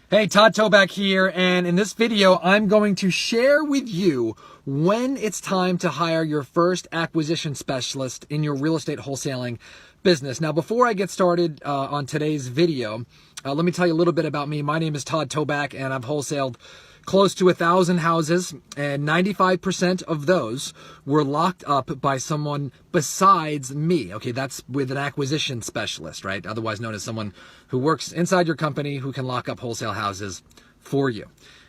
Hey, Todd Toback here, and in this video, I'm going to share with you when it's time to hire your first acquisition specialist in your real estate wholesaling business. Now, before I get started on today's video, let me tell you a little bit about me. My name is Todd Toback, and I've wholesaled close to 1,000 houses, and 95% of those were locked up by someone besides me. Okay, that's with an acquisition specialist, right? Otherwise known as someone who works inside your company who can lock up wholesale houses for you.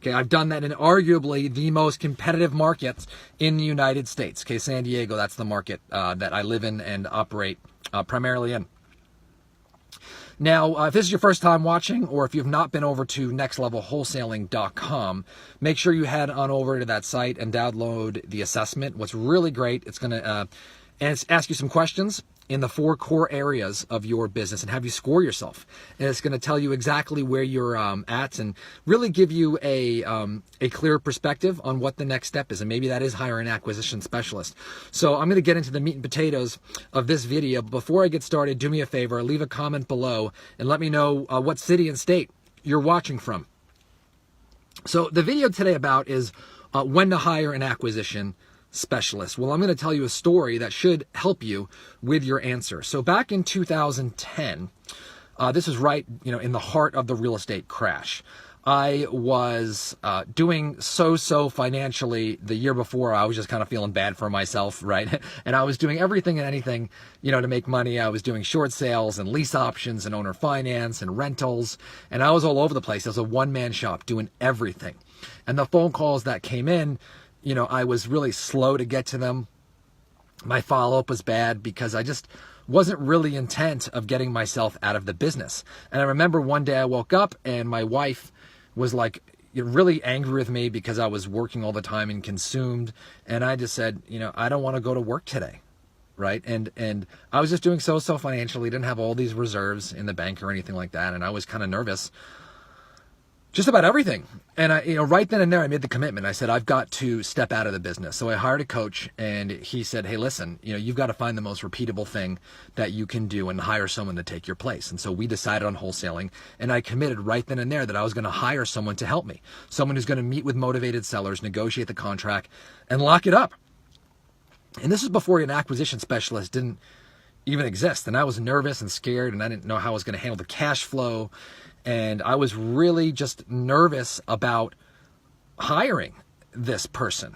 Okay, I've done that in arguably the most competitive markets in the United States. Okay, San Diego, that's the market that I live in and operate primarily in. Now, if this is your first time watching, or if you've not been over to nextlevelwholesaling.com, make sure you head on over to that site and download the assessment. What's really great, it's going to ask you some questions in the 4 core areas of your business and have you score yourself. And it's going to tell you exactly where you're at and really give you a clear perspective on what the next step is. And maybe that is hire an acquisition specialist. So I'm going to get into the meat and potatoes of this video. Before I get started, do me a favor, leave a comment below and let me know what city and state you're watching from. So the video today about is when to hire an acquisition specialist. Well, I'm going to tell you a story that should help you with your answer. So back in 2010, this is right, in the heart of the real estate crash. I was doing so financially the year before. I was just kind of feeling bad for myself, right? And I was doing everything and anything, to make money. I was doing short sales and lease options and owner finance and rentals. And I was all over the place. I was a one-man shop doing everything. And the phone calls that came in, I was really slow to get to them. My follow-up was bad because I just wasn't really intent of getting myself out of the business. And I remember one day I woke up and my wife was like really angry with me because I was working all the time and consumed. And I just said, I don't want to go to work today. Right. And I was just doing so financially, didn't have all these reserves in the bank or anything like that. And I was kind of nervous just about everything. And I, right then and there, I made the commitment. I said, I've got to step out of the business. So I hired a coach and he said, hey, listen, you've got to find the most repeatable thing that you can do and hire someone to take your place. And so we decided on wholesaling, and I committed right then and there that I was going to hire someone to help me, someone who's going to meet with motivated sellers, negotiate the contract, and lock it up. And this is before an acquisition specialist didn't even exist. And I was nervous and scared, and I didn't know how I was going to handle the cash flow. And I was really just nervous about hiring this person.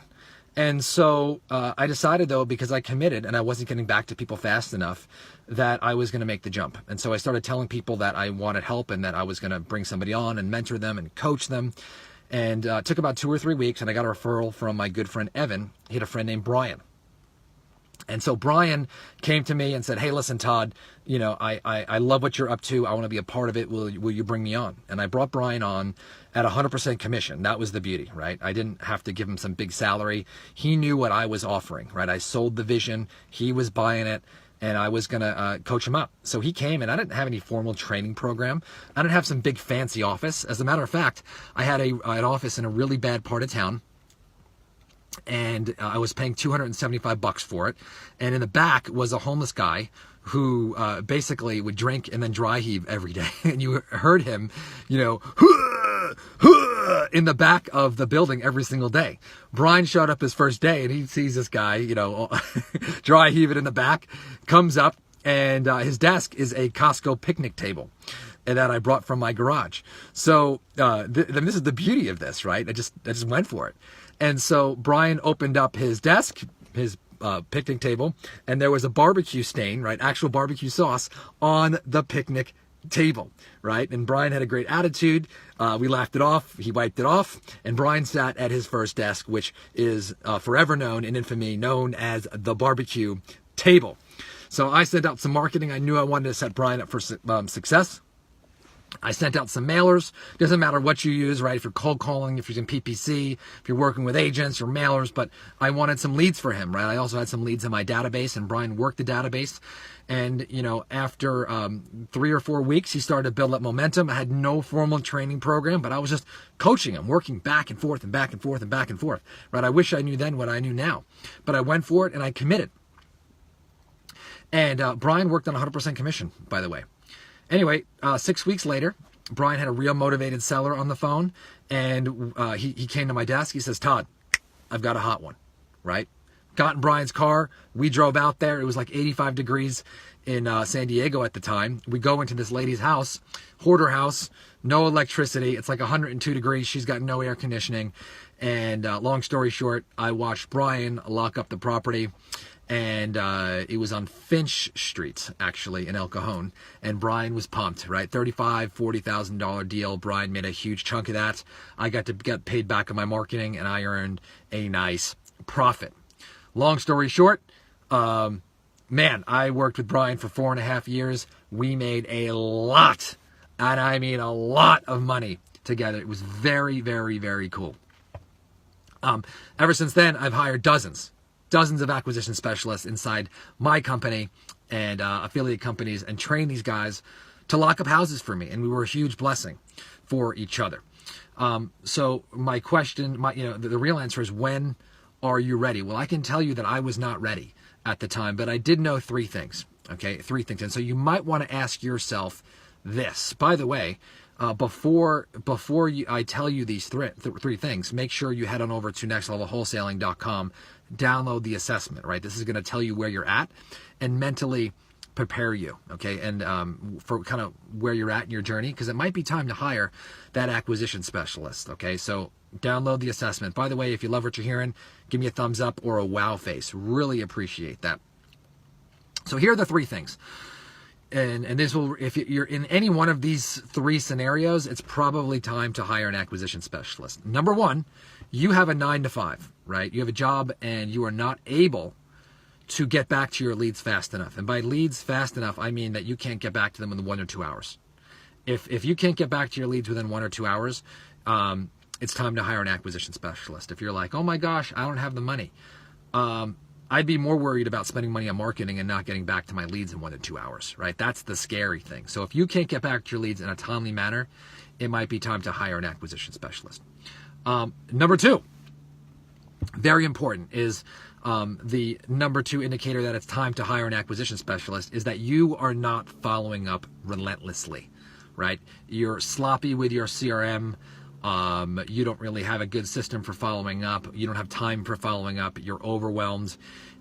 And so I decided, though, because I committed and I wasn't getting back to people fast enough, that I was going to make the jump. And so I started telling people that I wanted help and that I was going to bring somebody on and mentor them and coach them. And it took about 2 or 3 weeks, and I got a referral from my good friend Evan. He had a friend named Brian. And so Brian came to me and said, hey, listen, Todd, I love what you're up to. I want to be a part of it. Will you bring me on? And I brought Brian on at 100% commission. That was the beauty, right? I didn't have to give him some big salary. He knew what I was offering, right? I sold the vision. He was buying it, and I was going to coach him up. So he came, and I didn't have any formal training program. I didn't have some big fancy office. As a matter of fact, I had an office in a really bad part of town. And I was paying $275 for it. And in the back was a homeless guy who basically would drink and then dry heave every day. And you heard him, in the back of the building every single day. Brian showed up his first day and he sees this guy, dry heaving in the back, comes up, and his desk is a Costco picnic table that I brought from my garage. So this is the beauty of this, right? I just went for it. And so Brian opened up his desk, his picnic table, and there was a barbecue stain, right? Actual barbecue sauce on the picnic table, right? And Brian had a great attitude. We laughed it off. He wiped it off. And Brian sat at his first desk, which is forever known in infamy, known as the barbecue table. So I sent out some marketing. I knew I wanted to set Brian up for success. I sent out some mailers. Doesn't matter what you use, right? If you're cold calling, if you're using PPC, if you're working with agents or mailers, but I wanted some leads for him, right? I also had some leads in my database, and Brian worked the database. And, after 3 or 4 weeks, he started to build up momentum. I had no formal training program, but I was just coaching him, working back and forth and back and forth and back and forth, right? I wish I knew then what I knew now, but I went for it and I committed. And Brian worked on 100% commission, by the way. Anyway, 6 weeks later, Brian had a real motivated seller on the phone, and he came to my desk. He says, Todd, I've got a hot one, right? Got in Brian's car. We drove out there. It was like 85 degrees in San Diego at the time. We go into this lady's house, hoarder house, no electricity. It's like 102 degrees. She's got no air conditioning. And long story short, I watched Brian lock up the property. And it was on Finch Street, actually, in El Cajon. And Brian was pumped, right? $35,000, $40,000 deal. Brian made a huge chunk of that. I got to get paid back on my marketing, and I earned a nice profit. Long story short, man, I worked with Brian for 4.5 years. We made a lot, and I mean a lot of money together. It was very, very, very cool. Ever since then, I've hired dozens of acquisition specialists inside my company and affiliate companies, and trained these guys to lock up houses for me. And we were a huge blessing for each other. So my question, the real answer is, when are you ready? Well, I can tell you that I was not ready at the time, but I did know 3 things. Okay, 3 things. And so you might want to ask yourself this. By the way, before I tell you these 3 things, make sure you head on over to nextlevelwholesaling.com, download the assessment, right? This is going to tell you where you're at and mentally prepare you, okay? And for kind of where you're at in your journey, because it might be time to hire that acquisition specialist, okay? So download the assessment. By the way, if you love what you're hearing, give me a thumbs up or a wow face. Really appreciate that. So here are the 3 things. And this will, if you're in any one of these 3 scenarios, it's probably time to hire an acquisition specialist. Number 1, you have a 9 to 5, right? You have a job and you are not able to get back to your leads fast enough. And by leads fast enough, I mean that you can't get back to them in 1 or 2 hours. If you can't get back to your leads within 1 or 2 hours, it's time to hire an acquisition specialist. If you're like, oh my gosh, I don't have the money, I'd be more worried about spending money on marketing and not getting back to my leads in 1 to 2 hours, right? That's the scary thing. So if you can't get back to your leads in a timely manner, it might be time to hire an acquisition specialist. Number 2, very important, is the number 2 indicator that it's time to hire an acquisition specialist is that you are not following up relentlessly, right? You're sloppy with your CRM. You don't really have a good system for following up. You don't have time for following up. You're overwhelmed.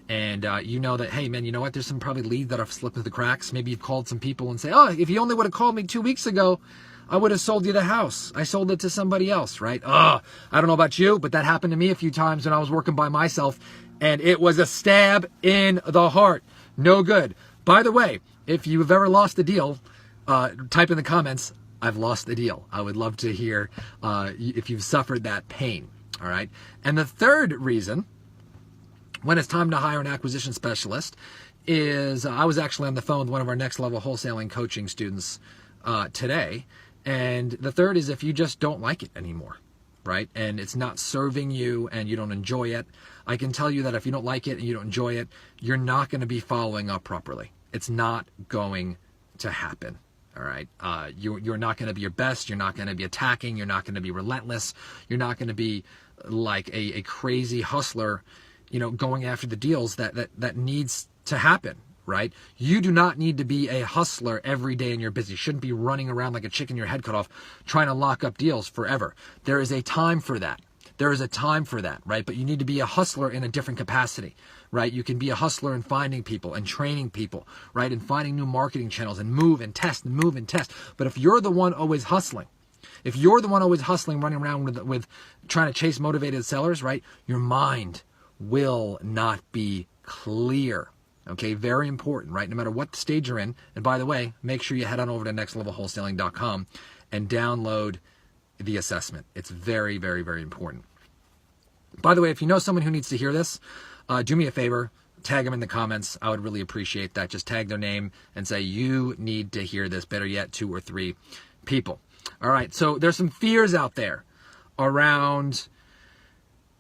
And you know that, hey, man, you know what? There's some probably leads that have slipped through the cracks. Maybe you've called some people and say, oh, if you only would have called me 2 weeks ago, I would have sold you the house. I sold it to somebody else, right? I don't know about you, but that happened to me a few times when I was working by myself, and it was a stab in the heart. No good. By the way, if you've ever lost a deal, type in the comments, I've lost the deal. I would love to hear if you've suffered that pain, all right? And the 3rd reason, when it's time to hire an acquisition specialist, is I was actually on the phone with one of our next level wholesaling coaching students today. And the 3rd is if you just don't like it anymore, right? And it's not serving you and you don't enjoy it. I can tell you that if you don't like it and you don't enjoy it, you're not going to be following up properly. It's not going to happen. All right. You're not going to be your best. You're not going to be attacking. You're not going to be relentless. You're not going to be like a crazy hustler, going after the deals that needs to happen. Right? You do not need to be a hustler every day in your business. You shouldn't be running around like a chicken, your head cut off, trying to lock up deals forever. There is a time for that. There is a time for that, right? But you need to be a hustler in a different capacity, right? You can be a hustler in finding people and training people, right? And finding new marketing channels and move and test and move and test. But if you're the one always hustling, running around with trying to chase motivated sellers, right? Your mind will not be clear. Okay, very important, right? No matter what stage you're in. And by the way, make sure you head on over to nextlevelwholesaling.com and download the assessment. It's very, very, very important. By the way, if you know someone who needs to hear this, do me a favor, tag them in the comments. I would really appreciate that. Just tag their name and say, you need to hear this. Better yet, 2 or 3 people. All right, so there's some fears out there around,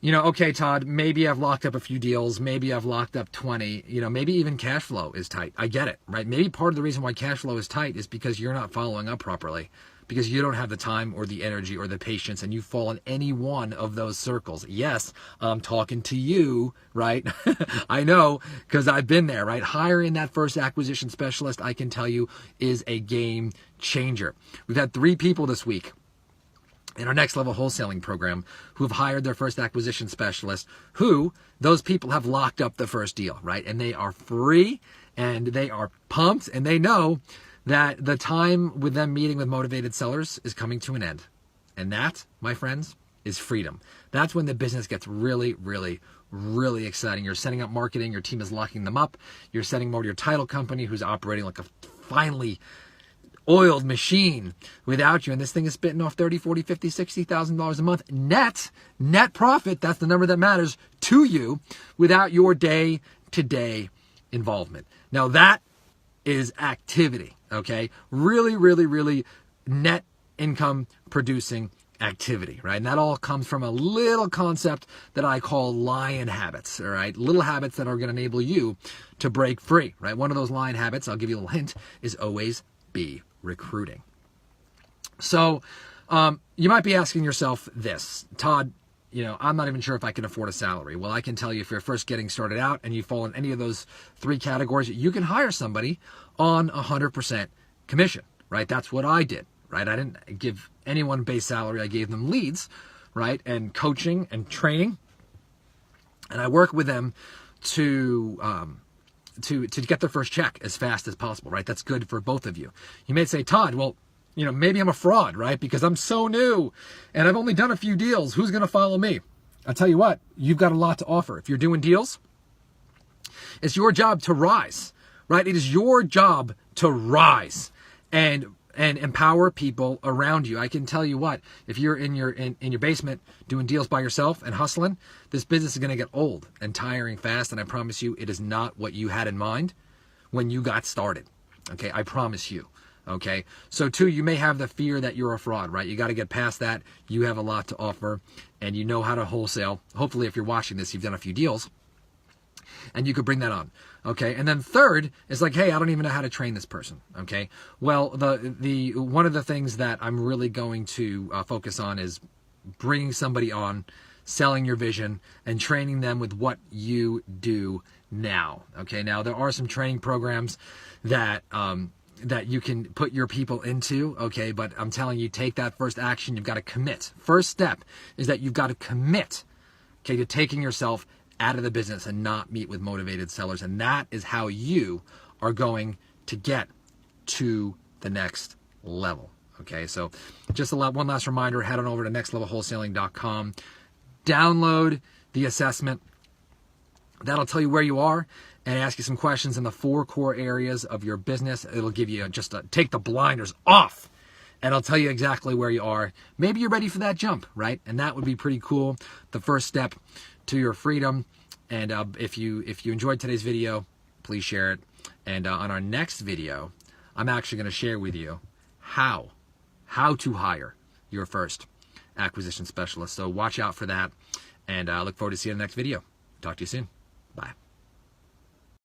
okay, Todd, maybe I've locked up a few deals. Maybe I've locked up 20. Maybe even cash flow is tight. I get it, right? Maybe part of the reason why cash flow is tight is because you're not following up properly. because you don't have the time or the energy or the patience, and you fall in any one of those circles. Yes, I'm talking to you, right? I know, because I've been there, right? Hiring that first acquisition specialist, I can tell you, is a game changer. We've had 3 people this week in our next level wholesaling program who have hired their first acquisition specialist, who those people have locked up the first deal, right? And they are free and they are pumped, and they know that the time with them meeting with motivated sellers is coming to an end. And that, my friends, is freedom. That's when the business gets really, really, really exciting. You're setting up marketing, your team is locking them up, you're setting them over to your title company who's operating like a finely oiled machine without you, and this thing is spitting off $30,000, $40,000, $50,000, $60,000 a month net profit. That's the number that matters to you without your day-to-day involvement. Now that is activity, okay? Really, really, really net income producing activity, right? And that all comes from a little concept that I call lion habits, all right? Little habits that are going to enable you to break free, right? One of those lion habits, I'll give you a little hint, is always be recruiting. So you might be asking yourself this, Todd, I'm not even sure if I can afford a salary. Well, I can tell you, if you're first getting started out and you fall in any of those 3 categories, you can hire somebody on 100% commission, right? That's what I did, right? I didn't give anyone base salary. I gave them leads, right? And coaching and training. And I work with them to get their first check as fast as possible, right? That's good for both of you. You may say, Todd, well, maybe I'm a fraud, right? Because I'm so new and I've only done a few deals. Who's going to follow me? I'll tell you what, you've got a lot to offer. If you're doing deals, it's your job to rise, right? It is your job to rise and empower people around you. I can tell you what, if you're in your basement doing deals by yourself and hustling, this business is going to get old and tiring fast. And I promise you, it is not what you had in mind when you got started. Okay, I promise you. Okay, so 2, you may have the fear that you're a fraud, right? You got to get past that. You have a lot to offer and you know how to wholesale. Hopefully, if you're watching this, you've done a few deals and you could bring that on. Okay, and then 3rd is like, hey, I don't even know how to train this person. Okay, well, the one of the things that I'm really going to focus on is bringing somebody on, selling your vision, and training them with what you do now. Okay, now there are some training programs that you can put your people into, okay, but I'm telling you, take that first action. You've got to commit. First step is that you've got to commit, okay, to taking yourself out of the business and not meet with motivated sellers. And that is how you are going to get to the next level. Okay, so just one last reminder, head on over to nextlevelwholesaling.com, download the assessment. That'll tell you where you are and ask you some questions in the 4 core areas of your business. It'll give you take the blinders off, and I'll tell you exactly where you are. Maybe you're ready for that jump, right? And that would be pretty cool. The first step to your freedom. And if you enjoyed today's video, please share it. And on our next video, I'm actually going to share with you how to hire your first acquisition specialist. So watch out for that. And I look forward to seeing you in the next video. Talk to you soon. Bye.